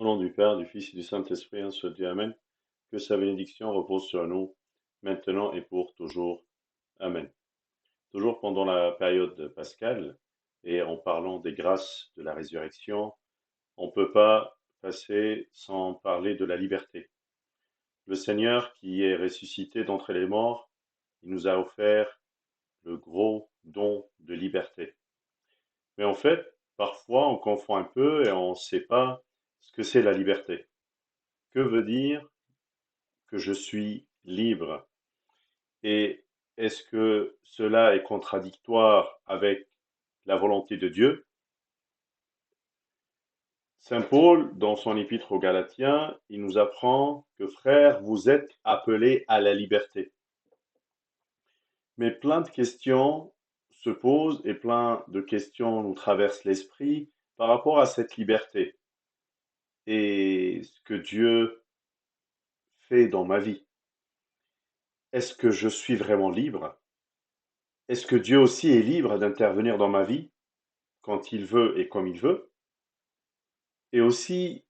Au nom du Père, du Fils et du Saint-Esprit, un seul Dieu, Amen. Que sa bénédiction repose sur nous, maintenant et pour toujours. Amen. Toujours pendant la période pascale, et en parlant des grâces de la résurrection, on ne peut pas passer sans parler de la liberté. Le Seigneur qui est ressuscité d'entre les morts, il nous a offert le gros don de liberté. Mais en fait, parfois on confond un peu et on ne sait pas ce que c'est la liberté. Que veut dire que je suis libre? Et est-ce que cela est contradictoire avec la volonté de Dieu? Saint Paul, dans son épître aux Galatiens, il nous apprend que frères, vous êtes appelés à la liberté. Mais plein de questions se posent et plein de questions nous traversent l'esprit par rapport à cette liberté et ce que Dieu fait dans ma vie. Est-ce que je suis vraiment libre? Est-ce que Dieu aussi est libre d'intervenir dans ma vie quand il veut et comme il veut? Et aussi,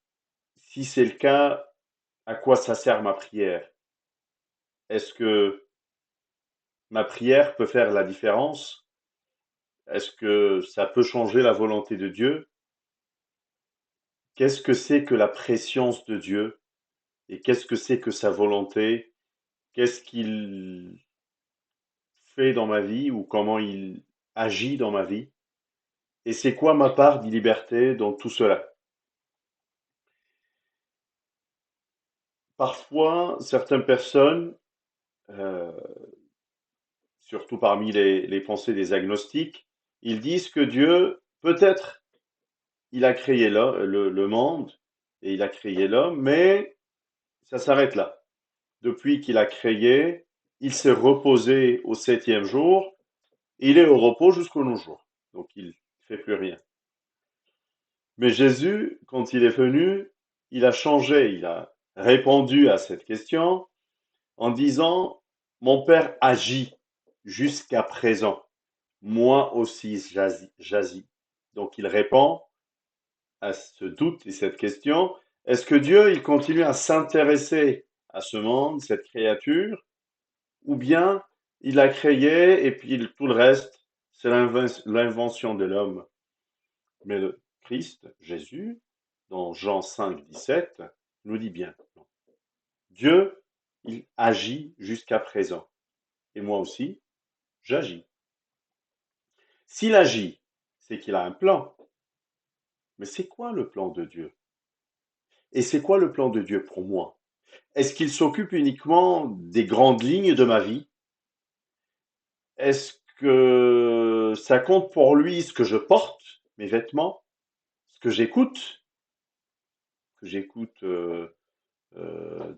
si c'est le cas, à quoi ça sert ma prière? Est-ce que ma prière peut faire la différence? Est-ce que ça peut changer la volonté de Dieu? Qu'est-ce que c'est que la préscience de Dieu? Et qu'est-ce que c'est que sa volonté? Qu'est-ce qu'il fait dans ma vie ou comment il agit dans ma vie? Et c'est quoi ma part de liberté dans tout cela? Parfois, certaines personnes, euh, surtout parmi les pensées des agnostiques, ils disent que Dieu, peut-être, il a créé le monde et il a créé l'homme, mais ça s'arrête là. Depuis qu'il a créé, il s'est reposé au septième jour, et il est au repos jusqu'au nos jours. Donc il ne fait plus rien. Mais Jésus, quand il est venu, il a changé, il a répondu à cette question en disant, mon Père agit jusqu'à présent. Moi aussi j'agis. Donc il répond à ce doute et cette question. Est-ce que Dieu, il continue à s'intéresser à ce monde, cette créature, ou bien il l'a créé et puis tout le reste, c'est l'invention de l'homme? Mais le Christ, Jésus, dans Jean 5, 17, nous dit bien, non. Dieu, il agit jusqu'à présent. Et moi aussi, j'agis. S'il agit, c'est qu'il a un plan. Mais c'est quoi le plan de Dieu? Et c'est quoi le plan de Dieu pour moi? Est-ce qu'il s'occupe uniquement des grandes lignes de ma vie? Est-ce que ça compte pour lui ce que je porte, mes vêtements, ce que j'écoute de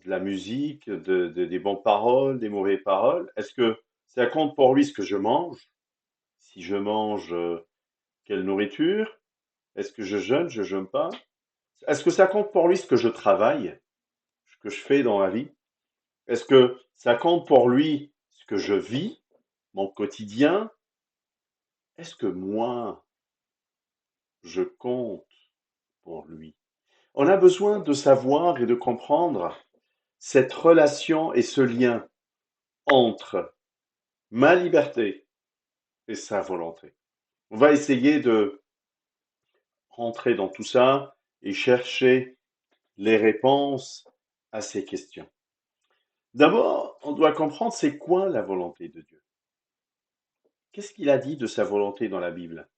la musique, des bonnes paroles, des mauvaises paroles? Est-ce que ça compte pour lui ce que je mange? Si je mange, quelle nourriture? Est-ce que je jeûne pas? Est-ce que ça compte pour lui ce que je travaille, ce que je fais dans la vie? Est-ce que ça compte pour lui ce que je vis, mon quotidien? Est-ce que moi, je compte pour lui? On a besoin de savoir et de comprendre cette relation et ce lien entre ma liberté et sa volonté. On va essayer de rentrer dans tout ça et chercher les réponses à ces questions. D'abord, on doit comprendre c'est quoi la volonté de Dieu. Qu'est-ce qu'il a dit de sa volonté dans la Bible?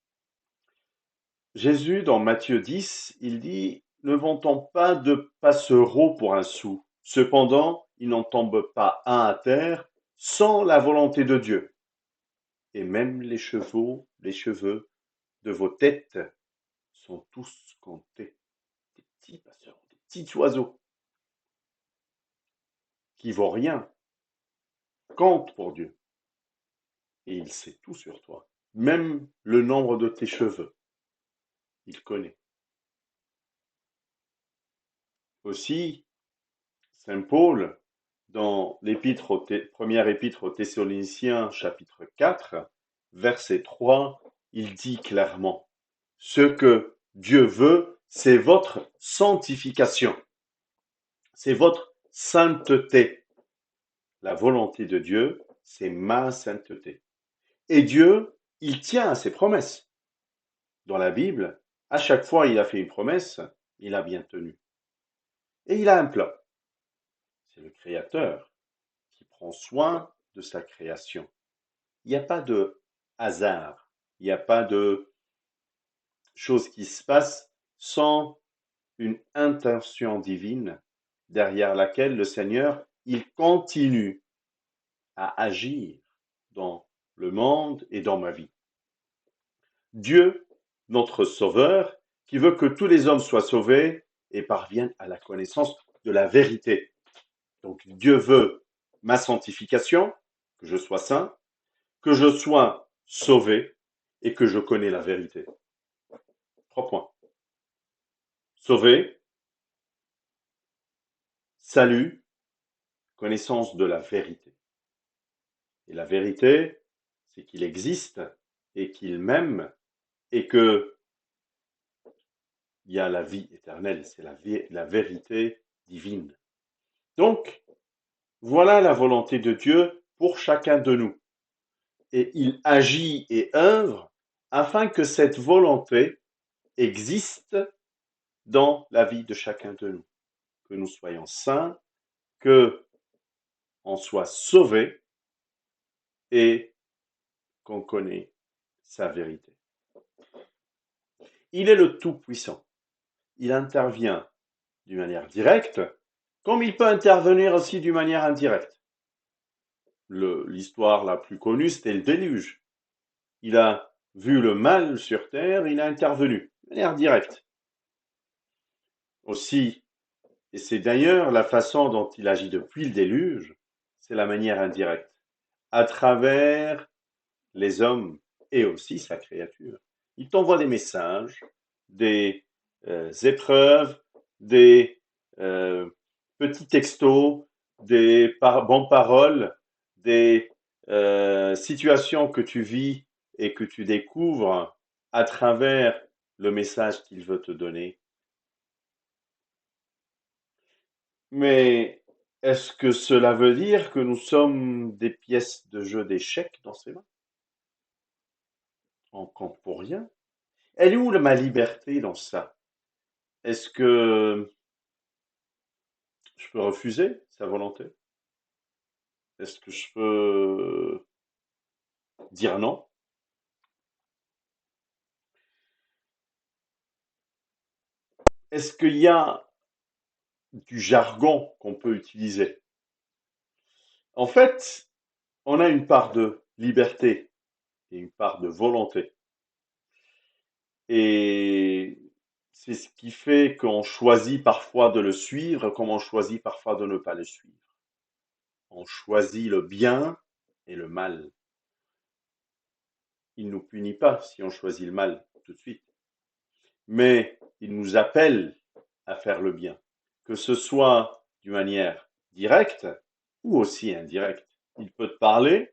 Jésus, dans Matthieu 10, il dit, ne vend-on pas de passereaux pour un sou? Cependant, il n'en tombe pas un à terre sans la volonté de Dieu. Et même les cheveux de vos têtes sont tous comptés. Des petits passereaux, des petits oiseaux qui vaut rien, comptent pour Dieu. Et il sait tout sur toi. Même le nombre de tes cheveux, il connaît. Aussi, Saint Paul, dans première épître aux Thessaloniciens, chapitre 4, verset 3, il dit clairement, ce que Dieu veut, c'est votre sanctification, c'est votre sainteté. La volonté de Dieu, c'est ma sainteté. Et Dieu, il tient à ses promesses. Dans la Bible, à chaque fois il a fait une promesse, il a bien tenu. Et il a un plan. C'est le Créateur qui prend soin de sa création. Il n'y a pas de hasard, il n'y a pas de choses qui se passent sans une intention divine derrière laquelle le Seigneur, il continue à agir dans le monde et dans ma vie. Dieu, notre Sauveur, qui veut que tous les hommes soient sauvés et parviennent à la connaissance de la vérité. Donc Dieu veut ma sanctification, que je sois saint, que je sois sauvé et que je connais la vérité. 3 points. Sauvé, salut, connaissance de la vérité. Et la vérité, c'est qu'il existe et qu'il m'aime et que il y a la vie éternelle, c'est la vérité divine. Donc, voilà la volonté de Dieu pour chacun de nous. Et il agit et œuvre afin que cette volonté existe dans la vie de chacun de nous. Que nous soyons saints, que on soit sauvés et qu'on connaît sa vérité. Il est le Tout-Puissant. Il intervient d'une manière directe, comme il peut intervenir aussi d'une manière indirecte. L'histoire la plus connue, c'était le déluge. Il a vu le mal sur terre, il a intervenu de manière directe. Aussi, et c'est d'ailleurs la façon dont il agit depuis le déluge, c'est la manière indirecte, à travers les hommes et aussi sa créature. Il t'envoie des messages, des épreuves, des petits textos, des bonnes paroles, des situations que tu vis et que tu découvres à travers le message qu'il veut te donner. Mais est-ce que cela veut dire que nous sommes des pièces de jeu d'échecs dans ses mains? On compte pour rien. Elle est où ma liberté dans ça? Est-ce que je peux refuser sa volonté? Est-ce que je peux dire non? Est-ce qu'il y a du jargon qu'on peut utiliser? En fait, on a une part de liberté et une part de volonté. Et c'est ce qui fait qu'on choisit parfois de le suivre, comme on choisit parfois de ne pas le suivre. On choisit le bien et le mal. Il ne nous punit pas si on choisit le mal tout de suite, mais il nous appelle à faire le bien, que ce soit d'une manière directe ou aussi indirecte. Il peut te parler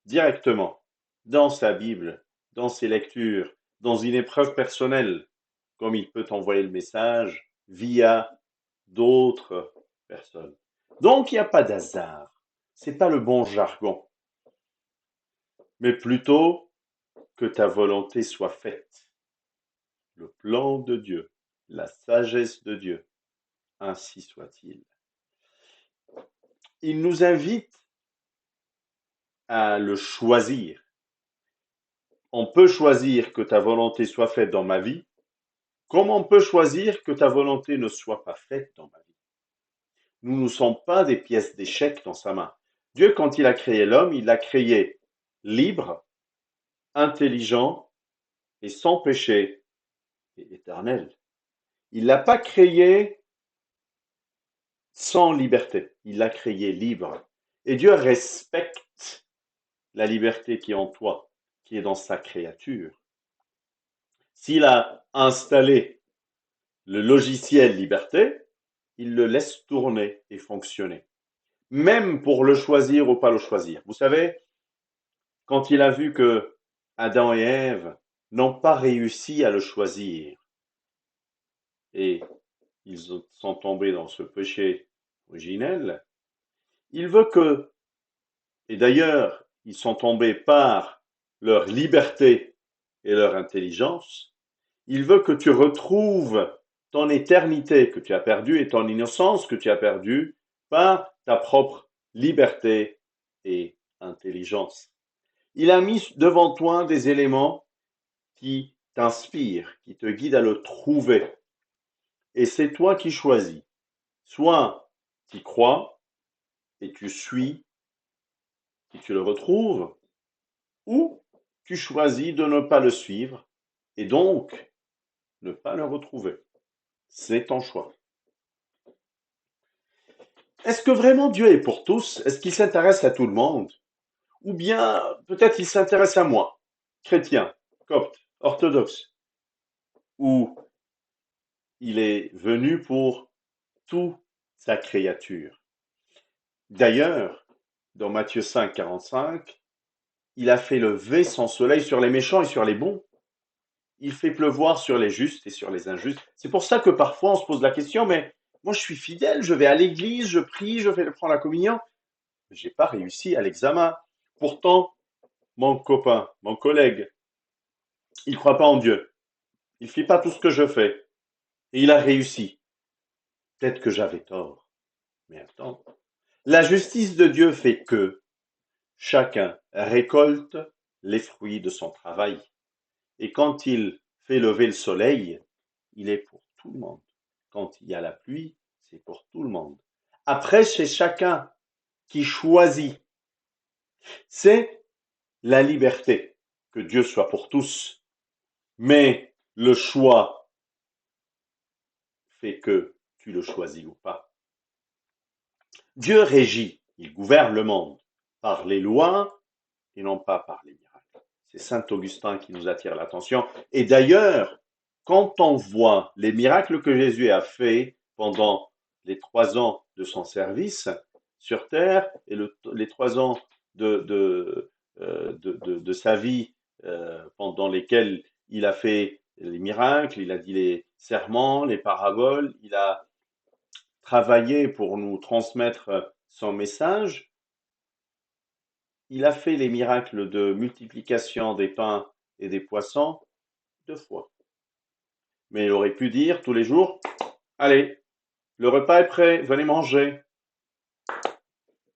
directement dans sa Bible, dans ses lectures, dans une épreuve personnelle, comme il peut t'envoyer le message via d'autres personnes. Donc il n'y a pas d'hasard. C'est pas le bon jargon, mais plutôt que ta volonté soit faite. Le plan de Dieu, la sagesse de Dieu, ainsi soit-il. Il nous invite à le choisir. On peut choisir que ta volonté soit faite dans ma vie, comme on peut choisir que ta volonté ne soit pas faite dans ma vie. Nous ne sommes pas des pièces d'échecs dans sa main. Dieu, quand il a créé l'homme, il l'a créé libre, intelligent et sans péché et éternel. Il l'a pas créé sans liberté. Il l'a créé libre. Et Dieu respecte la liberté qui est en toi, qui est dans sa créature. S'il a installé le logiciel liberté, il le laisse tourner et fonctionner. Même pour le choisir ou pas le choisir. Vous savez, quand il a vu que Adam et Ève n'ont pas réussi à le choisir, et ils sont tombés dans ce péché originel. Il veut que, et d'ailleurs, ils sont tombés par leur liberté et leur intelligence, il veut que tu retrouves ton éternité que tu as perdue et ton innocence que tu as perdue par ta propre liberté et intelligence. Il a mis devant toi des éléments qui t'inspirent, qui te guident à le trouver. Et c'est toi qui choisis. Soit tu y crois et tu suis et tu le retrouves, ou tu choisis de ne pas le suivre et donc ne pas le retrouver. C'est ton choix. Est-ce que vraiment Dieu est pour tous? Est-ce qu'il s'intéresse à tout le monde? Ou bien peut-être il s'intéresse à moi, chrétien, copte, orthodoxe, ou il est venu pour toute sa créature. D'ailleurs, dans Matthieu 5, 45, il a fait lever son soleil sur les méchants et sur les bons. Il fait pleuvoir sur les justes et sur les injustes. C'est pour ça que parfois on se pose la question, mais moi je suis fidèle, je vais à l'église, je prie, je vais prendre la communion. J'ai pas réussi à l'examen. Pourtant, mon copain, mon collègue, il ne croit pas en Dieu. Il ne fait pas tout ce que je fais. Et il a réussi. Peut-être que j'avais tort. Mais attends. La justice de Dieu fait que chacun récolte les fruits de son travail. Et quand il fait lever le soleil, il est pour tout le monde. Quand il y a la pluie, c'est pour tout le monde. Après, c'est chacun qui choisit. C'est la liberté, que Dieu soit pour tous. Mais le choix fait que tu le choisis ou pas. Dieu régit, il gouverne le monde par les lois et non pas par les miracles. C'est saint Augustin qui nous attire l'attention. Et d'ailleurs, quand on voit les miracles que Jésus a faits pendant les 3 ans de son service sur terre et les 3 ans de sa vie pendant lesquels il a fait les miracles, il a dit les serments, les paraboles, il a travaillé pour nous transmettre son message. Il a fait les miracles de multiplication des pains et des poissons 2 fois. Mais il aurait pu dire tous les jours, allez, le repas est prêt, venez manger.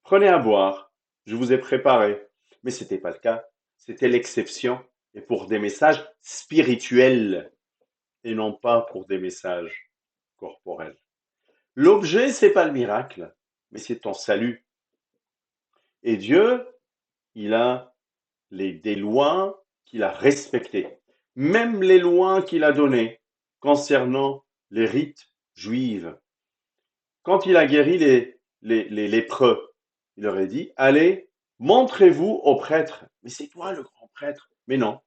Prenez à boire, je vous ai préparé. Mais ce n'était pas le cas. C'était l'exception et pour des messages spirituels et non pas pour des messages corporels. L'objet, c'est pas le miracle, mais c'est ton salut. Et Dieu, il a des lois qu'il a respectées, même les lois qu'il a données concernant les rites juifs. Quand il a guéri les lépreux, il leur a dit, allez, montrez-vous au prêtre. Mais c'est toi le grand prêtre. Mais non,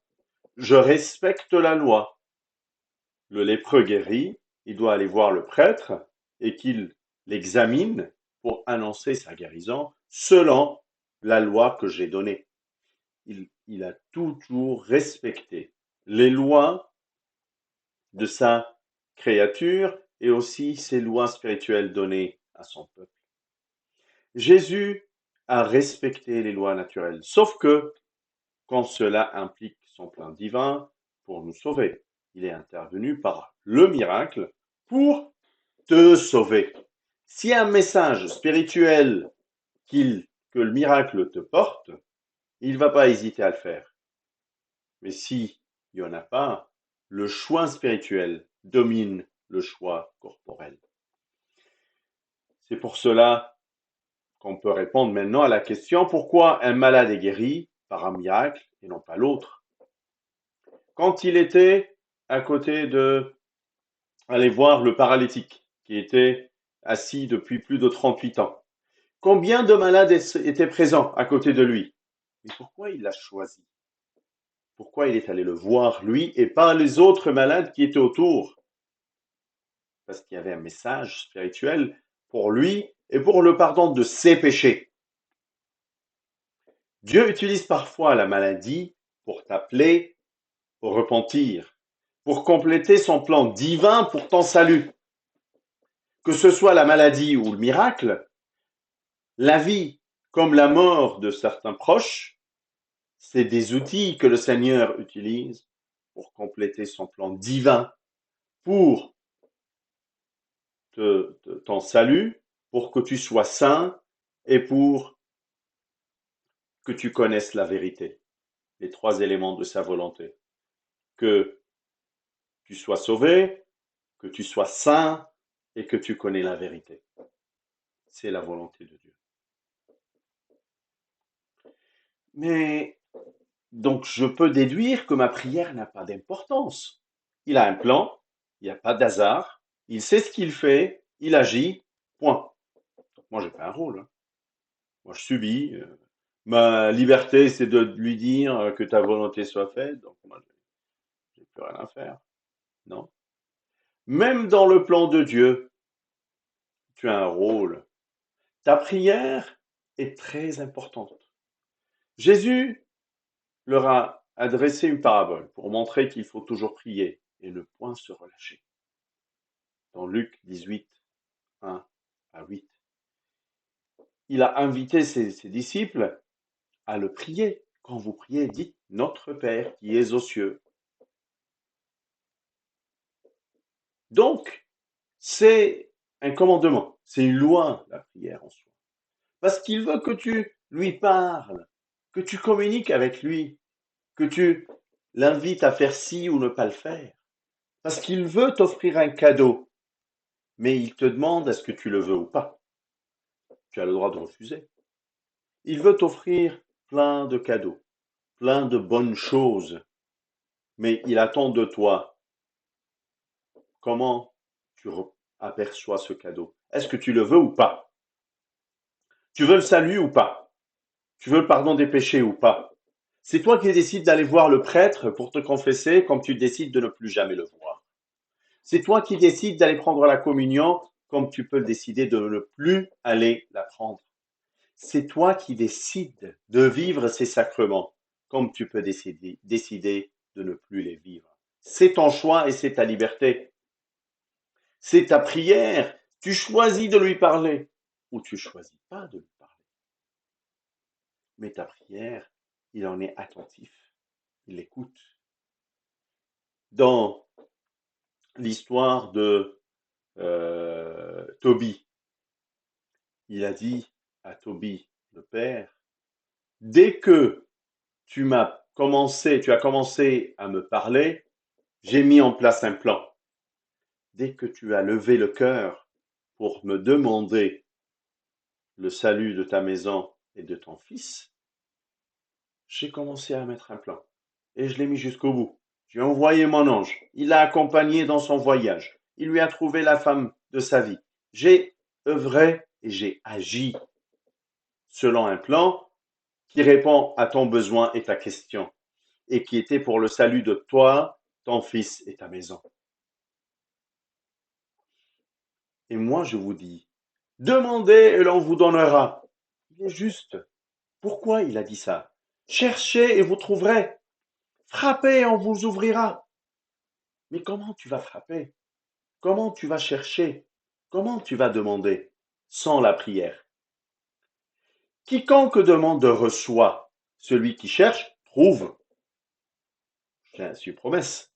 je respecte la loi. Le lépreux guéri, il doit aller voir le prêtre et qu'il l'examine pour annoncer sa guérison selon la loi que j'ai donnée. Il a toujours respecté les lois de sa créature et aussi ses lois spirituelles données à son peuple. Jésus a respecté les lois naturelles, sauf que quand cela implique son plan divin pour nous sauver, il est intervenu par le miracle pour te sauver. S'il y a un message spirituel que le miracle te porte, il ne va pas hésiter à le faire. Mais s'il n'y en a pas, le choix spirituel domine le choix corporel. C'est pour cela qu'on peut répondre maintenant à la question pourquoi un malade est guéri par un miracle et non pas l'autre. Quand il était à côté aller voir le paralytique qui était assis depuis plus de 38 ans, combien de malades étaient présents à côté de lui? Mais pourquoi il l'a choisi? Pourquoi il est allé le voir, lui, et pas les autres malades qui étaient autour? Parce qu'il y avait un message spirituel pour lui et pour le pardon de ses péchés. Dieu utilise parfois la maladie pour t'appeler au repentir. pour compléter son plan divin pour ton salut. Que ce soit la maladie ou le miracle, la vie comme la mort de certains proches, c'est des outils que le Seigneur utilise pour compléter son plan divin pour ton salut, pour que tu sois saint et pour que tu connaisses la vérité. Les trois éléments de sa volonté. Que tu sois sauvé, que tu sois saint et que tu connais la vérité. C'est la volonté de Dieu. Mais donc je peux déduire que ma prière n'a pas d'importance. Il a un plan, il n'y a pas d'hasard, il sait ce qu'il fait, il agit, point. Donc moi, j'ai pas un rôle, hein. Moi, je subis. Ma liberté, c'est de lui dire que ta volonté soit faite. Donc moi, j'ai plus rien à faire. Non. Même dans le plan de Dieu, tu as un rôle. Ta prière est très importante. Jésus leur a adressé une parabole pour montrer qu'il faut toujours prier et ne point se relâcher. Dans Luc 18, 1 à 8. Il a invité ses disciples à le prier. Quand vous priez, dites Notre Père qui es aux cieux. Donc, c'est un commandement, c'est une loi, la prière en soi. Parce qu'il veut que tu lui parles, que tu communiques avec lui, que tu l'invites à faire ci ou ne pas le faire. Parce qu'il veut t'offrir un cadeau, mais il te demande est-ce que tu le veux ou pas. Tu as le droit de refuser. Il veut t'offrir plein de cadeaux, plein de bonnes choses, mais il attend de toi comment tu aperçois ce cadeau. Est-ce que tu le veux ou pas? Tu veux le salut ou pas? Tu veux le pardon des péchés ou pas? C'est toi qui décides d'aller voir le prêtre pour te confesser comme tu décides de ne plus jamais le voir. C'est toi qui décides d'aller prendre la communion comme tu peux décider de ne plus aller la prendre. C'est toi qui décides de vivre ces sacrements comme tu peux décider de ne plus les vivre. C'est ton choix et c'est ta liberté. C'est ta prière. Tu choisis de lui parler ou tu choisis pas de lui parler. Mais ta prière, il en est attentif. Il écoute. Dans l'histoire de Tobie, il a dit à Tobie, le père, dès que tu as commencé à me parler, j'ai mis en place un plan. Dès que tu as levé le cœur pour me demander le salut de ta maison et de ton fils, j'ai commencé à mettre un plan. Et je l'ai mis jusqu'au bout. J'ai envoyé mon ange. Il l'a accompagné dans son voyage. Il lui a trouvé la femme de sa vie. J'ai œuvré et j'ai agi selon un plan qui répond à ton besoin et ta question et qui était pour le salut de toi, ton fils et ta maison. Et moi, je vous dis, demandez et l'on vous donnera. Il est juste. Pourquoi il a dit ça? Cherchez et vous trouverez. Frappez et on vous ouvrira. Mais comment tu vas frapper? Comment tu vas chercher? Comment tu vas demander sans la prière? Quiconque demande reçoit. Celui qui cherche trouve. C'est une promesse.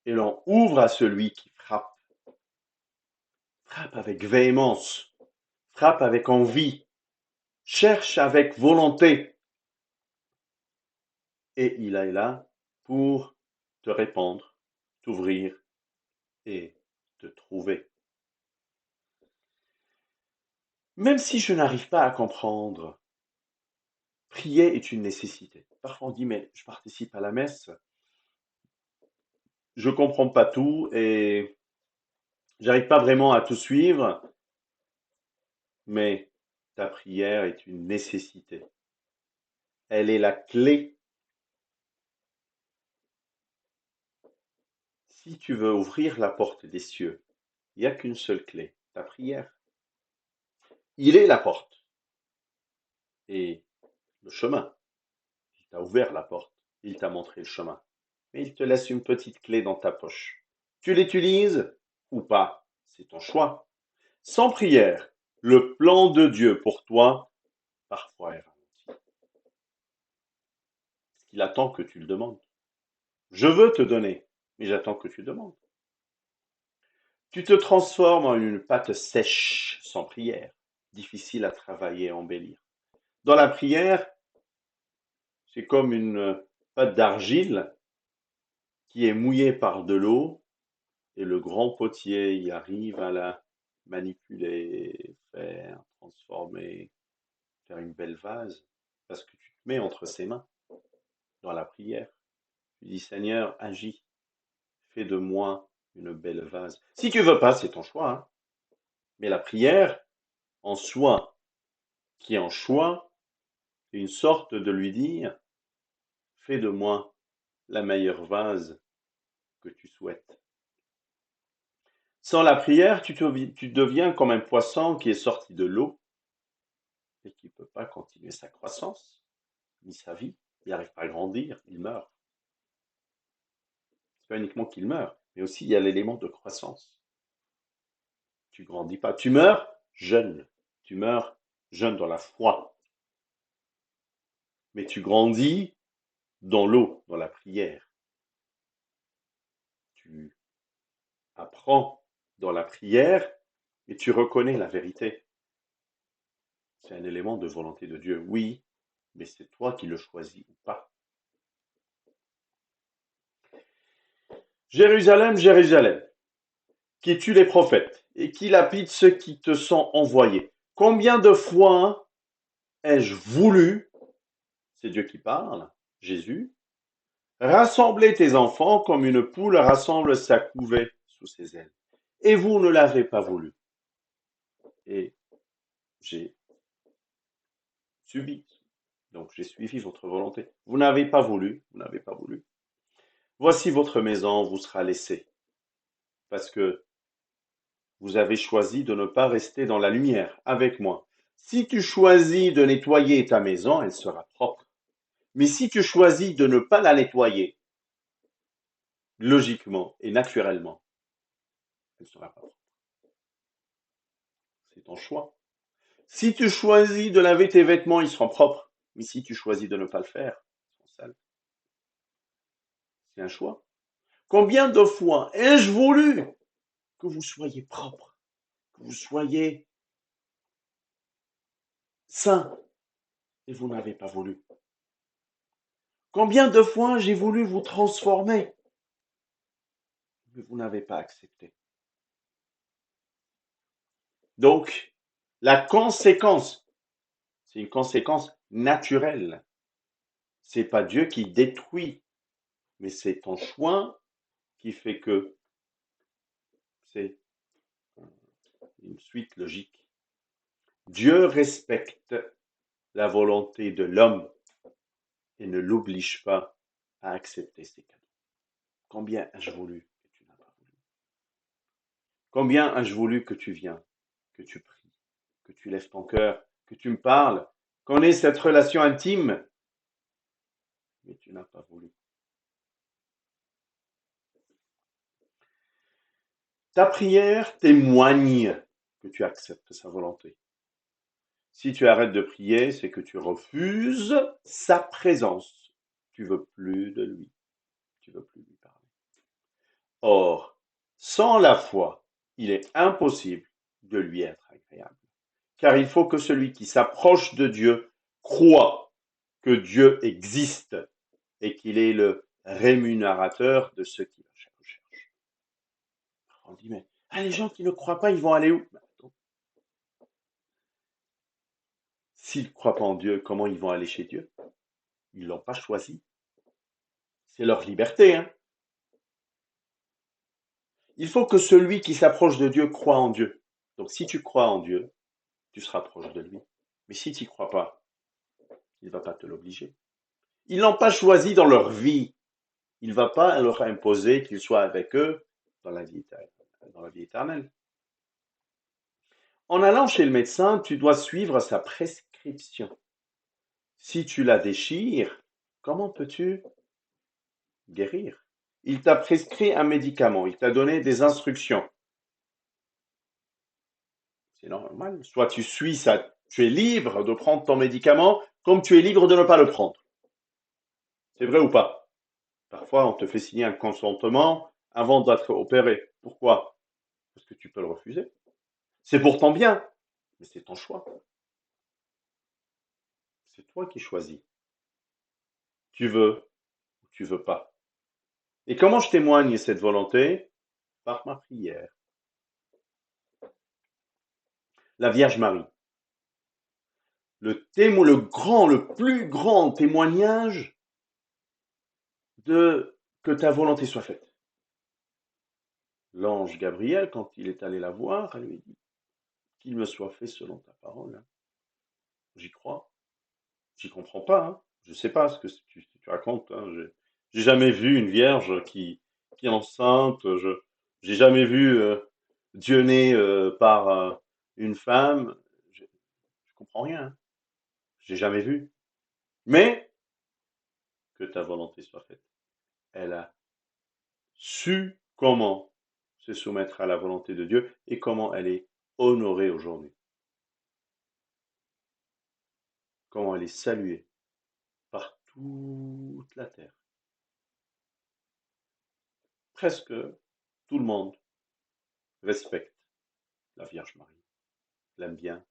Et l'on ouvre à celui qui frappe. Frappe avec véhémence. Frappe avec envie. Cherche avec volonté. Et il est là pour te répondre, t'ouvrir et te trouver. Même si je n'arrive pas à comprendre, prier est une nécessité. Parfois on dit, mais je participe à la messe, je comprends pas tout et j'arrive pas vraiment à tout suivre, mais ta prière est une nécessité. Elle est la clé. Si tu veux ouvrir la porte des cieux, il n'y a qu'une seule clé, ta prière. Il est la porte et le chemin. Il t'a ouvert la porte, il t'a montré le chemin. mais il te laisse une petite clé dans ta poche. Tu l'utilises ou pas, c'est ton choix. Sans prière, le plan de Dieu pour toi, parfois est ralenti. Parce qu'il attend que tu le demandes. Je veux te donner, mais j'attends que tu demandes. Tu te transformes en une pâte sèche sans prière, difficile à travailler et embellir. Dans la prière, c'est comme une pâte d'argile qui est mouillée par de l'eau et le grand potier y arrive à la manipuler, faire, transformer, faire une belle vase, parce que tu te mets entre ses mains dans la prière. Tu dis, Seigneur, agis, fais de moi une belle vase. Si tu veux pas, c'est ton choix, hein. Mais la prière, en soi, qui est en choix, c'est une sorte de lui dire, fais de moi la meilleure vase que tu souhaites. Sans la prière, tu deviens comme un poisson qui est sorti de l'eau et qui ne peut pas continuer sa croissance, ni sa vie. Il n'arrive pas à grandir, il meurt. C'est pas uniquement qu'il meurt, mais aussi il y a l'élément de croissance. Tu grandis pas. Tu meurs jeune. Tu meurs jeune dans la foi. Mais tu grandis dans l'eau, dans la prière. Tu apprends dans la prière et tu reconnais la vérité. C'est un élément de volonté de Dieu, oui, mais c'est toi qui le choisis ou pas. Jérusalem, Jérusalem, qui tue les prophètes et qui lapide ceux qui te sont envoyés. Combien de fois ai-je voulu, c'est Dieu qui parle, Jésus, rassembler tes enfants comme une poule rassemble sa couvée sous ses ailes. Et vous ne l'avez pas voulu. Et j'ai subi. Donc j'ai suivi votre volonté. Vous n'avez pas voulu, vous n'avez pas voulu. Voici votre maison vous sera laissée. Parce que vous avez choisi de ne pas rester dans la lumière avec moi. Si tu choisis de nettoyer ta maison, elle sera propre. Mais si tu choisis de ne pas la nettoyer, logiquement et naturellement, elle ne sera pas propre. C'est ton choix. Si tu choisis de laver tes vêtements, ils seront propres. Mais si tu choisis de ne pas le faire, ils seront sales. C'est un choix. Combien de fois ai-je voulu que vous soyez propre, que vous soyez saint, et vous n'avez pas voulu. Combien de fois j'ai voulu vous transformer, mais vous n'avez pas accepté. Donc, la conséquence, c'est une conséquence naturelle. C'est pas Dieu qui détruit, mais c'est ton choix qui fait que c'est une suite logique. Dieu respecte la volonté de l'homme et ne l'oblige pas à accepter ses cadeaux. Combien ai-je voulu que tu n'as pas voulu? Combien ai-je voulu que tu viennes, que tu pries, que tu lèves ton cœur, que tu me parles, qu'on ait cette relation intime, mais tu n'as pas voulu. Ta prière témoigne que tu acceptes sa volonté. Si tu arrêtes de prier, c'est que tu refuses sa présence. Tu veux plus de lui. Tu veux plus lui parler. Or, sans la foi, il est impossible de lui être agréable. Car il faut que celui qui s'approche de Dieu croit que Dieu existe et qu'il est le rémunérateur de ceux qui le cherchent. On dit, mais les gens qui ne croient pas, ils vont aller où? S'ils ne croient pas en Dieu, comment ils vont aller chez Dieu? Ils ne l'ont pas choisi. C'est leur liberté, hein. Il faut que celui qui s'approche de Dieu croit en Dieu. Donc si tu crois en Dieu, tu seras proche de lui. Mais si tu n'y crois pas, il ne va pas te l'obliger. Ils ne l'ont pas choisi dans leur vie. Il ne va pas leur imposer qu'ils soient avec eux dans la vie éternelle. En allant chez le médecin, tu dois suivre sa prescription. Si tu la déchires, comment peux-tu guérir. Il t'a prescrit un médicament, il t'a donné des instructions. C'est normal. Soit tu suis ça, tu es libre de prendre ton médicament, comme tu es libre de ne pas le prendre. C'est vrai ou pas? Parfois, on te fait signer un consentement avant d'être opéré. Pourquoi? Parce que tu peux le refuser. C'est pour ton bien, mais c'est ton choix. C'est toi qui choisis. Tu veux ou tu veux pas. Et comment je témoigne cette volonté? Par ma prière. La Vierge Marie. Le plus grand témoignage de que ta volonté soit faite. L'ange Gabriel, quand il est allé la voir, elle lui dit qu'il me soit fait selon ta parole. J'y crois. J'y comprends pas. Hein. Je sais pas ce que tu racontes. Hein. J'ai jamais vu une vierge qui est enceinte. J'ai jamais vu Dieu né par une femme. Je comprends rien. Hein. J'ai jamais vu. Mais que ta volonté soit faite. Elle a su comment se soumettre à la volonté de Dieu et comment elle est honorée aujourd'hui. Comment elle est saluée par toute la terre. Presque tout le monde respecte la Vierge Marie, l'aime bien,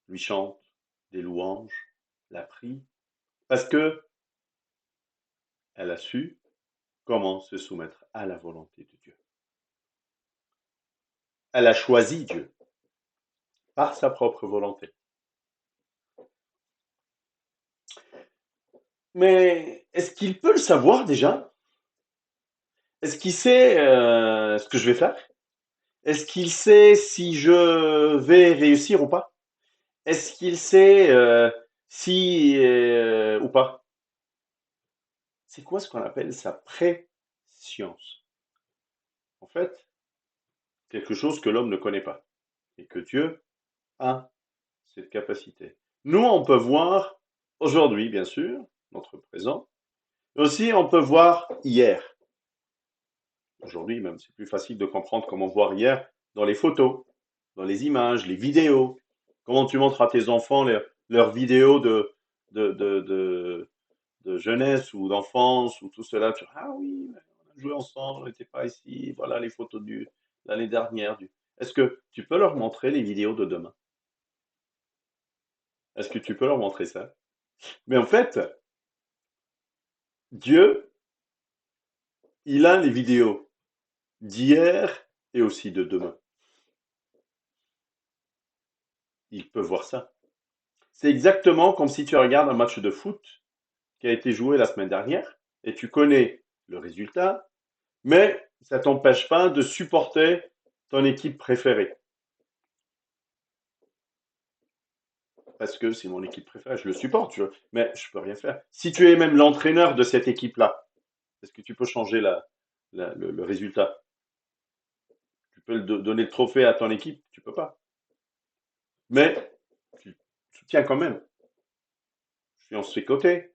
lui chante des louanges, la prie, parce que elle a su comment se soumettre à la volonté de Dieu. Elle a choisi Dieu par sa propre volonté. Mais est-ce qu'il peut le savoir déjà? Est-ce qu'il sait ce que je vais faire? Est-ce qu'il sait si je vais réussir ou pas? Est-ce qu'il sait si ou pas? C'est quoi ce qu'on appelle sa préscience? En fait, quelque chose que l'homme ne connaît pas et que Dieu a cette capacité. Nous, on peut voir aujourd'hui, bien sûr, notre présent. Aussi, on peut voir hier. Aujourd'hui, même, c'est plus facile de comprendre comment voir hier dans les photos, dans les images, les vidéos. Comment tu montres à tes enfants leurs vidéos de jeunesse ou d'enfance ou tout cela. Tu dis, ah oui, on a joué ensemble, on n'était pas ici. Voilà les photos de l'année dernière. Est-ce que tu peux leur montrer les vidéos de demain? Est-ce que tu peux leur montrer ça? Mais en fait, Dieu, il a les vidéos d'hier et aussi de demain. Il peut voir ça. C'est exactement comme si tu regardes un match de foot qui a été joué la semaine dernière et tu connais le résultat, mais ça ne t'empêche pas de supporter ton équipe préférée. Parce que c'est mon équipe préférée, je le supporte, mais je peux rien faire. Si tu es même l'entraîneur de cette équipe-là, est-ce que tu peux changer le résultat? Tu peux donner le trophée à ton équipe? Tu peux pas. Mais tu soutiens quand même. Je suis en ses côtés,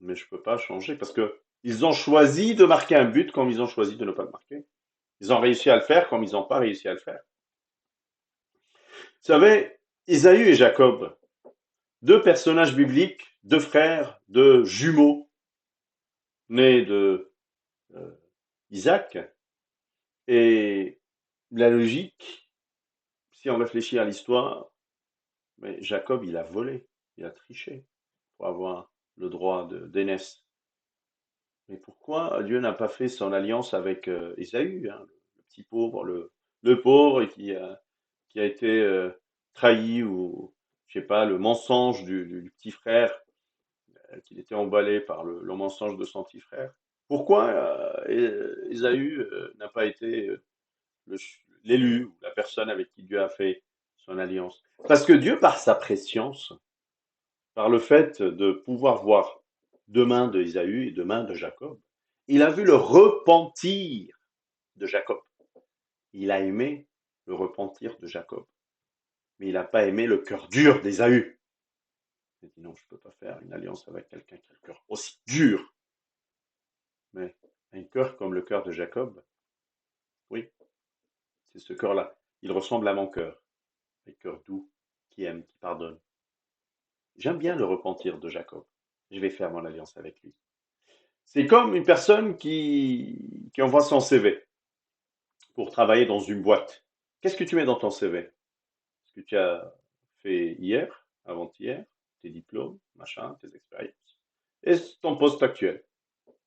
mais je peux pas changer parce que ils ont choisi de marquer un but comme ils ont choisi de ne pas le marquer. Ils ont réussi à le faire comme ils n'ont pas réussi à le faire. Vous savez, Ésaü et Jacob, deux personnages bibliques, deux frères, deux jumeaux nés de euh, Isaac. Et la logique, si on réfléchit à l'histoire, mais Jacob, il a volé, il a triché pour avoir le droit d'aînesse. Mais pourquoi Dieu n'a pas fait son alliance avec Ésaü, hein, le petit pauvre, le pauvre qui a été trahi ou, je sais pas, le mensonge du petit frère, qu'il était emballé par le mensonge de son petit frère. Pourquoi Ésaü n'a pas été l'élu ou la personne avec qui Dieu a fait son alliance? Parce que Dieu, par sa préscience, par le fait de pouvoir voir deux mains de Ésaü et deux mains de Jacob, il a vu le repentir de Jacob. Il a aimé le repentir de Jacob, mais il n'a pas aimé le cœur dur d'Ésaü. Il a dit non, je ne peux pas faire une alliance avec quelqu'un qui a le cœur aussi dur. mais un cœur comme le cœur de Jacob, oui, c'est ce cœur-là. Il ressemble à mon cœur, un cœur doux, qui aime, qui pardonne. J'aime bien le repentir de Jacob. Je vais faire mon alliance avec lui. C'est comme une personne qui envoie son CV pour travailler dans une boîte. Qu'est-ce que tu mets dans ton CV? Ce que tu as fait hier, avant-hier, tes diplômes, machin, tes expériences, et ton poste actuel.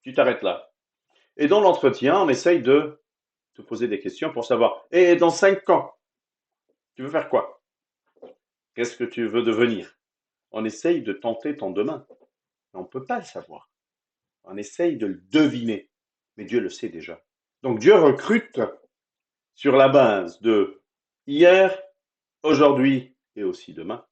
Tu t'arrêtes là. Et dans l'entretien, on essaye de te poser des questions pour savoir, et dans 5 ans, tu veux faire quoi? Qu'est-ce que tu veux devenir? On essaye de tenter ton demain, mais on ne peut pas le savoir. On essaye de le deviner, mais Dieu le sait déjà. Donc Dieu recrute sur la base de hier, aujourd'hui et aussi demain.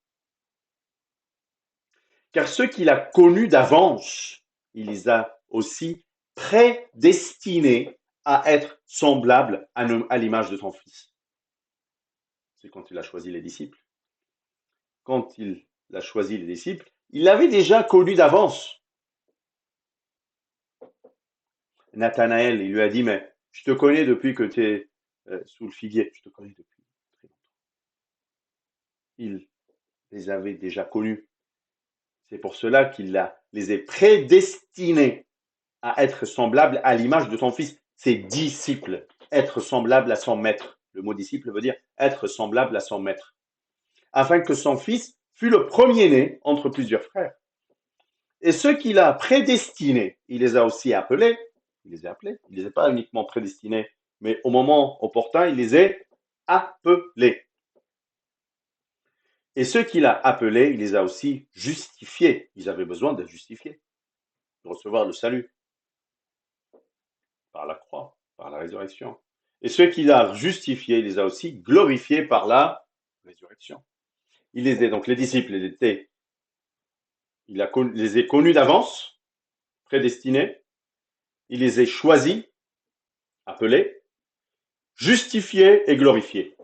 Car ceux qu'il a connus d'avance, il les a aussi prédestinés à être semblables à l'image de son Fils. C'est quand il a choisi les disciples. Quand il a choisi les disciples, il l'avait déjà connu d'avance. Nathanaël, il lui a dit, mais je te connais depuis que tu es sous le figuier, je te connais depuis très longtemps. Il les avait déjà connus. C'est pour cela qu'il les a prédestinés à être semblables à l'image de son Fils. Ses disciples, être semblable à son maître. Le mot disciple veut dire être semblable à son maître. Afin que son Fils fût le premier-né entre plusieurs frères. Et ceux qu'il a prédestinés, il les a aussi appelés. Il les a appelés. Il ne les a pas uniquement prédestinés, mais au moment opportun, il les a appelés. Et ceux qu'il a appelés, il les a aussi justifiés. Ils avaient besoin d'être justifiés, de recevoir le salut par la croix, par la résurrection. Et ceux qu'il a justifiés, il les a aussi glorifiés par la résurrection. Il les a, donc les disciples, les a connus d'avance, prédestinés. Il les a choisis, appelés, justifiés et glorifiés.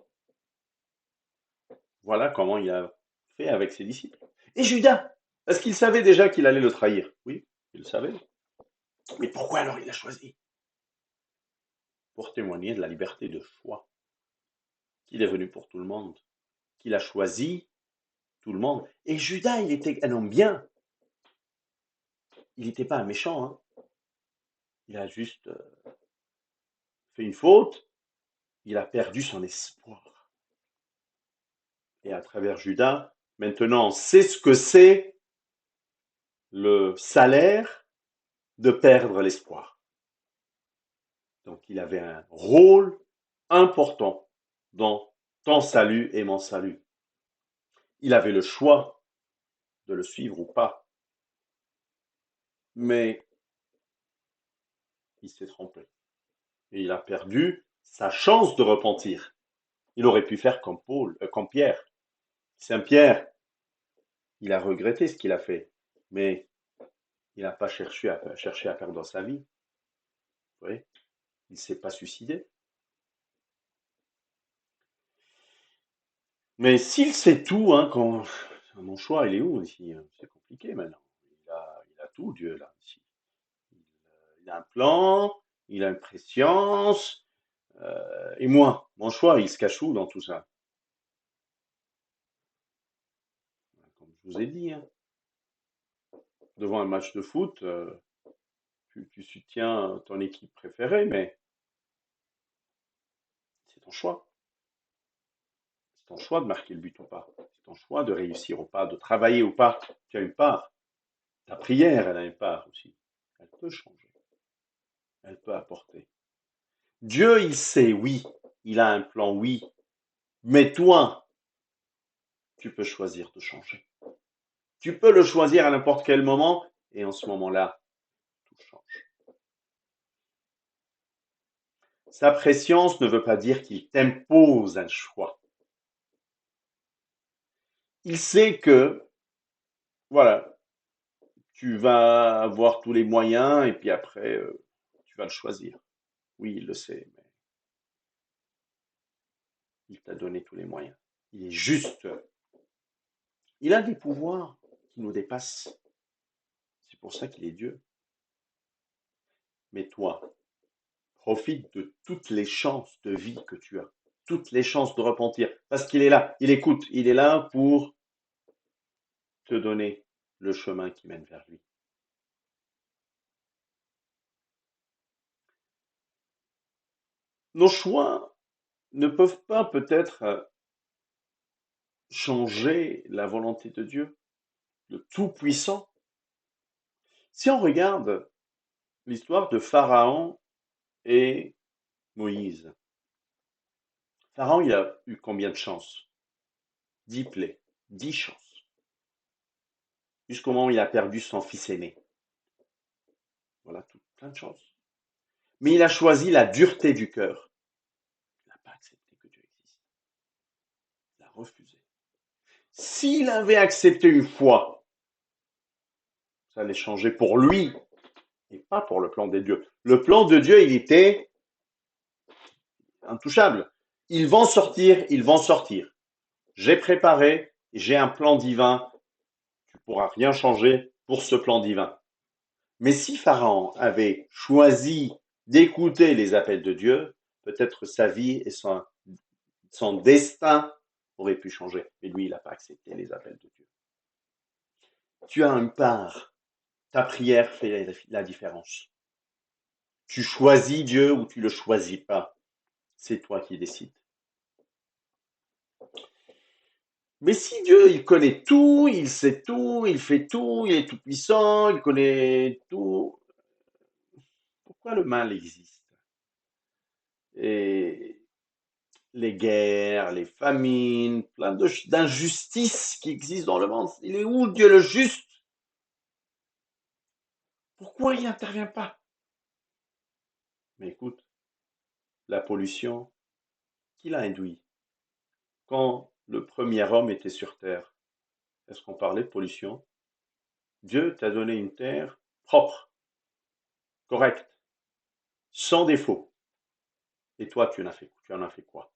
Voilà comment il a fait avec ses disciples. Et Judas, est-ce qu'il savait déjà qu'il allait le trahir? Oui, il le savait. Mais pourquoi alors il l'a choisi? Pour témoigner de la liberté de choix qu'il est venu pour tout le monde, qu'il a choisi tout le monde. Et Judas, il était un homme bien. Il n'était pas un méchant. Hein. Il a juste fait une faute. Il a perdu son espoir. Et à travers Judas, maintenant, on sait ce que c'est le salaire de perdre l'espoir. Donc, il avait un rôle important dans ton salut et mon salut. Il avait le choix de le suivre ou pas. Mais il s'est trompé. Et il a perdu sa chance de repentir. Il aurait pu faire comme Pierre. Saint Pierre, il a regretté ce qu'il a fait, mais il n'a pas cherché à perdre sa vie. Vous voyez, il ne s'est pas suicidé. Mais s'il sait tout, hein, mon choix, il est où ici? C'est compliqué maintenant. Il a tout, Dieu, là, ici. Il a un plan, il a une préscience, et moi, mon choix, il se cache où dans tout ça? Comme je vous ai dit, hein, devant un match de foot, tu soutiens ton équipe préférée, mais c'est ton choix. C'est ton choix de marquer le but ou pas. C'est ton choix de réussir ou pas, de travailler ou pas. Tu as une part. Ta prière, elle a une part aussi. Elle peut changer. Elle peut apporter. Dieu, il sait, oui. Il a un plan, oui. Mais toi, tu peux choisir de changer. Tu peux le choisir à n'importe quel moment. Et en ce moment-là, tout change. Sa préscience ne veut pas dire qu'il t'impose un choix. Il sait que, voilà, tu vas avoir tous les moyens et puis après, tu vas le choisir. Oui, il le sait, mais il t'a donné tous les moyens. Il est juste. Il a des pouvoirs qui nous dépassent. C'est pour ça qu'il est Dieu. Mais toi, profite de toutes les chances de vie que tu as, toutes les chances de repentir, parce qu'il est là, il écoute, il est là pour te donner le chemin qui mène vers lui. Nos choix ne peuvent pas peut-être changer la volonté de Dieu, le Tout-Puissant. Si on regarde l'histoire de Pharaon et Moïse, Pharaon, il a eu combien de chances? 10 plaies, 10 chances. Jusqu'au moment où il a perdu son fils aîné. Voilà, tout, plein de chances. Mais il a choisi la dureté du cœur. Il n'a pas accepté que Dieu existe. Il a refusé. S'il avait accepté une fois, ça allait changer pour lui et pas pour le plan de Dieu. Le plan de Dieu, il était intouchable. Ils vont sortir, ils vont sortir. J'ai préparé, j'ai un plan divin. Tu ne pourras rien changer pour ce plan divin. Mais si Pharaon avait choisi d'écouter les appels de Dieu, peut-être sa vie et son destin auraient pu changer. Mais lui, il n'a pas accepté les appels de Dieu. Tu as une part. Ta prière fait la différence. Tu choisis Dieu ou tu ne le choisis pas. C'est toi qui décides. Mais si Dieu, il connaît tout, il sait tout, il fait tout, il est tout puissant, il connaît tout, pourquoi le mal existe? Et les guerres, les famines, plein d'injustices qui existent dans le monde. Il est où Dieu le juste? Pourquoi il n'intervient pas? Mais écoute, la pollution, qui l'a induit? Quand le premier homme était sur terre, est-ce qu'on parlait de pollution? Dieu t'a donné une terre propre, correcte, sans défaut. Et toi, tu en as fait quoi?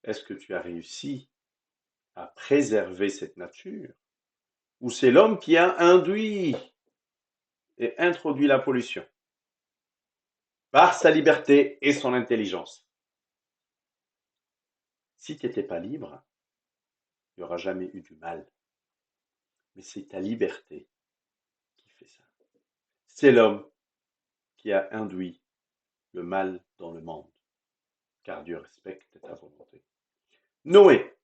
Est-ce que tu as réussi à préserver cette nature? Ou c'est l'homme qui a induit et introduit la pollution par sa liberté et son intelligence? Si tu n'étais pas libre, il n'y aura jamais eu du mal. Mais c'est ta liberté qui fait ça. C'est l'homme qui a induit le mal dans le monde, car Dieu respecte ta volonté. Noé,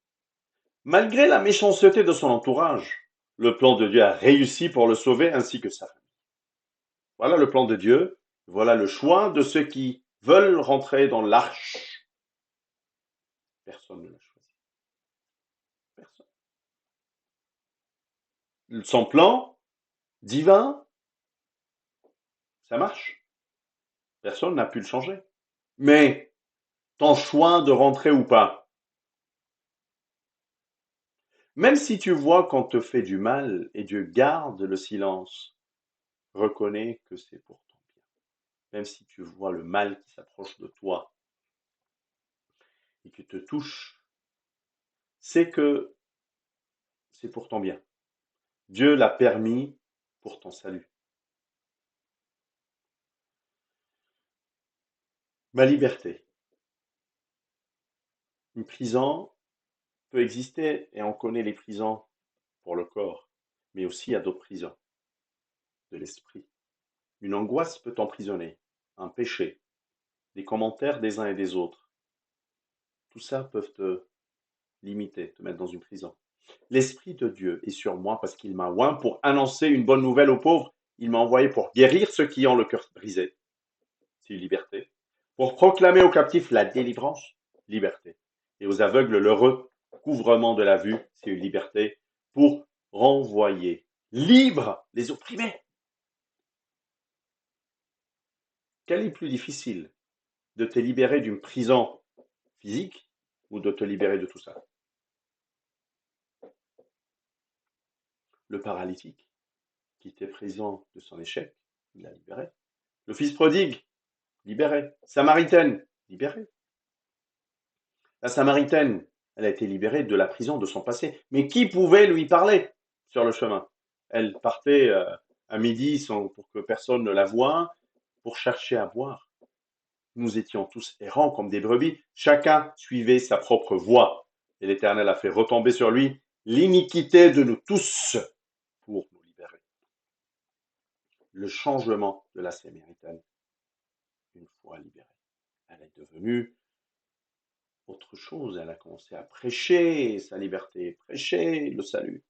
malgré la méchanceté de son entourage, le plan de Dieu a réussi pour le sauver ainsi que sa famille. Voilà le plan de Dieu, voilà le choix de ceux qui veulent rentrer dans l'arche. Personne ne l'a choisi. Personne. Son plan divin, ça marche. Personne n'a pu le changer. Mais ton choix de rentrer ou pas, même si tu vois qu'on te fait du mal et Dieu garde le silence, reconnais que c'est pour ton bien. Même si tu vois le mal qui s'approche de toi et qui te touche, c'est que c'est pour ton bien. Dieu l'a permis pour ton salut. Ma liberté. Une prison peut exister et on connaît les prisons pour le corps, mais aussi il y a d'autres prisons de l'esprit. Une angoisse peut t'emprisonner, un péché, les commentaires des uns et des autres. Tout ça peut te limiter, te mettre dans une prison. L'Esprit de Dieu est sur moi parce qu'il m'a oint pour annoncer une bonne nouvelle aux pauvres. Il m'a envoyé pour guérir ceux qui ont le cœur brisé. C'est une liberté. Pour proclamer aux captifs la délivrance, liberté. Et aux aveugles le recouvrement de la vue, c'est une liberté. Pour renvoyer libre les opprimés. Quel est plus difficile? De te libérer d'une prison physique ou de te libérer de tout ça? Le paralytique, qui était prison de son échec, il l'a libéré. Le fils prodigue, libéré. Samaritaine, libérée. La Samaritaine, elle a été libérée de la prison de son passé. Mais qui pouvait lui parler sur le chemin? Elle partait à midi pour que personne ne la voie. pour chercher à boire. Nous étions tous errants comme des brebis, chacun suivait sa propre voie. Et l'Éternel a fait retomber sur lui l'iniquité de nous tous pour nous libérer. Le changement de la Samaritaine, une fois libérée, elle est devenue autre chose. Elle a commencé à prêcher sa liberté, prêcher le salut.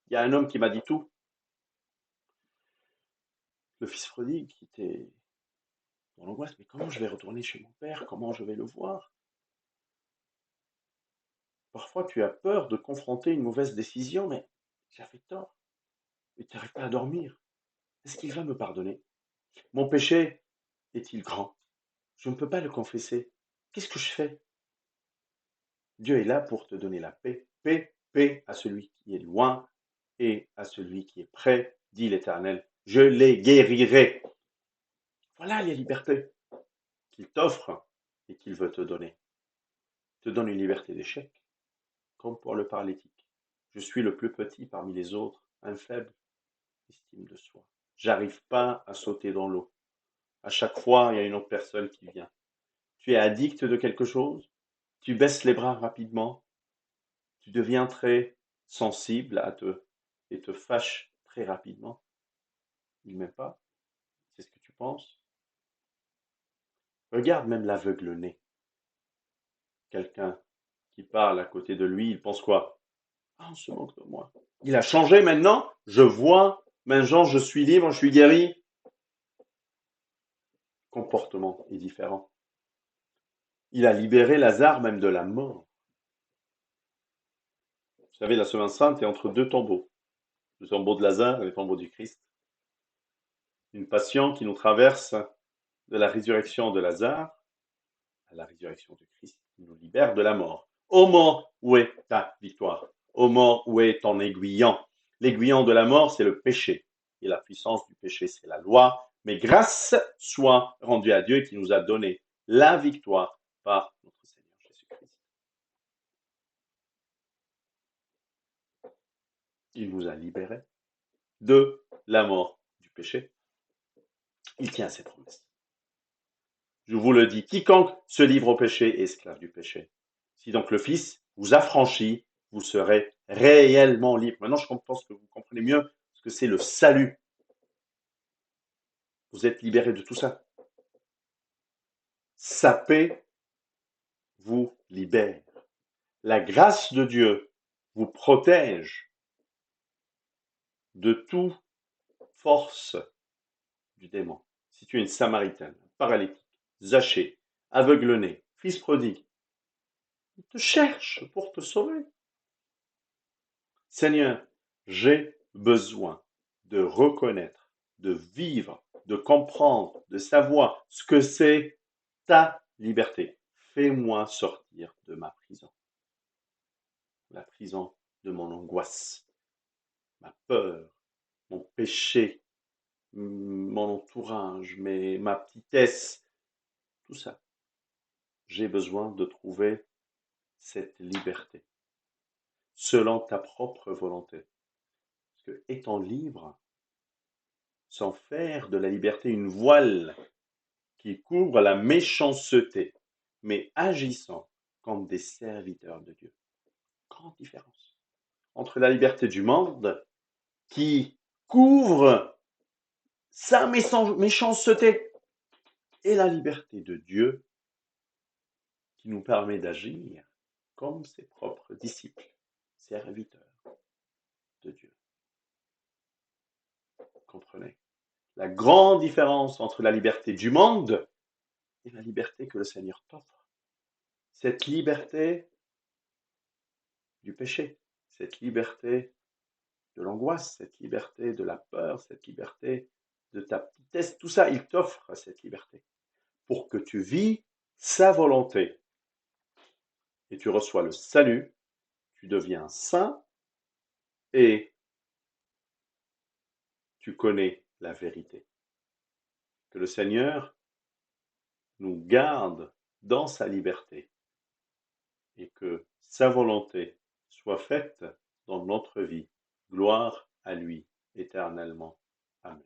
Il y a un homme qui m'a dit tout. Le fils prodigue qui était dans l'angoisse. Mais comment je vais retourner chez mon père? Comment je vais le voir? Parfois, tu as peur de confronter une mauvaise décision, mais j'ai fait tort. Et tu n'arrives pas à dormir. Est-ce qu'il va me pardonner? Mon péché est-il grand? Je ne peux pas le confesser. Qu'est-ce que je fais? Dieu est là pour te donner la paix. Paix, paix à celui qui est loin et à celui qui est près, dit l'Éternel. Je les guérirai. Voilà les libertés qu'il t'offre et qu'il veut te donner. Il te donne une liberté d'échec, comme pour le paralytique. Je suis le plus petit parmi les autres, un faible, estime de soi. J'arrive pas à sauter dans l'eau. À chaque fois, il y a une autre personne qui vient. Tu es addict de quelque chose, tu baisses les bras rapidement, tu deviens très sensible et te fâches très rapidement. Il m'aime pas, c'est ce que tu penses. Regarde même l'aveugle-né. Quelqu'un qui parle à côté de lui, il pense quoi? Ah, on se moque de moi. Il a changé maintenant, je vois, maintenant je suis libre, je suis guéri. Comportement est différent. Il a libéré Lazare même de la mort. Vous savez, la Semaine Sainte est entre deux tombeaux. Le tombeau de Lazare et le tombeau du Christ. Une passion qui nous traverse de la résurrection de Lazare à la résurrection de Christ qui nous libère de la mort. Ô mort, où est ta victoire? Ô mort, où est ton aiguillon? L'aiguillon de la mort, c'est le péché. Et la puissance du péché, c'est la loi. Mais grâce soit rendue à Dieu qui nous a donné la victoire par notre Seigneur Jésus-Christ. Il nous a libérés de la mort du péché. Il tient ses promesses. Je vous le dis, quiconque se livre au péché est esclave du péché. Si donc le Fils vous affranchit, vous serez réellement libre. Maintenant, je pense que vous comprenez mieux ce que c'est le salut. Vous êtes libérés de tout ça. Sa paix vous libère. La grâce de Dieu vous protège de toute force du démon. Si tu es une Samaritaine, paralytique, Zachée, aveugle-né, fils prodigue, il te cherche pour te sauver. Seigneur, j'ai besoin de reconnaître, de vivre, de comprendre, de savoir ce que c'est ta liberté. Fais-moi sortir de ma prison, la prison de mon angoisse, ma peur, mon péché, mon entourage, ma petitesse, tout ça. J'ai besoin de trouver cette liberté selon ta propre volonté. Parce que étant libre, sans faire de la liberté une voile qui couvre la méchanceté, mais agissant comme des serviteurs de Dieu. Grande différence entre la liberté du monde qui couvre sa méchanceté et la liberté de Dieu qui nous permet d'agir comme ses propres disciples, serviteurs de Dieu. Vous comprenez? La grande différence entre la liberté du monde et la liberté que le Seigneur t'offre. Cette liberté du péché, cette liberté de l'angoisse, cette liberté de la peur, cette liberté de ta petitesse, tout ça, il t'offre cette liberté pour que tu vis sa volonté et tu reçois le salut, tu deviens saint et tu connais la vérité. Que le Seigneur nous garde dans sa liberté et que sa volonté soit faite dans notre vie. Gloire à lui éternellement. Amen.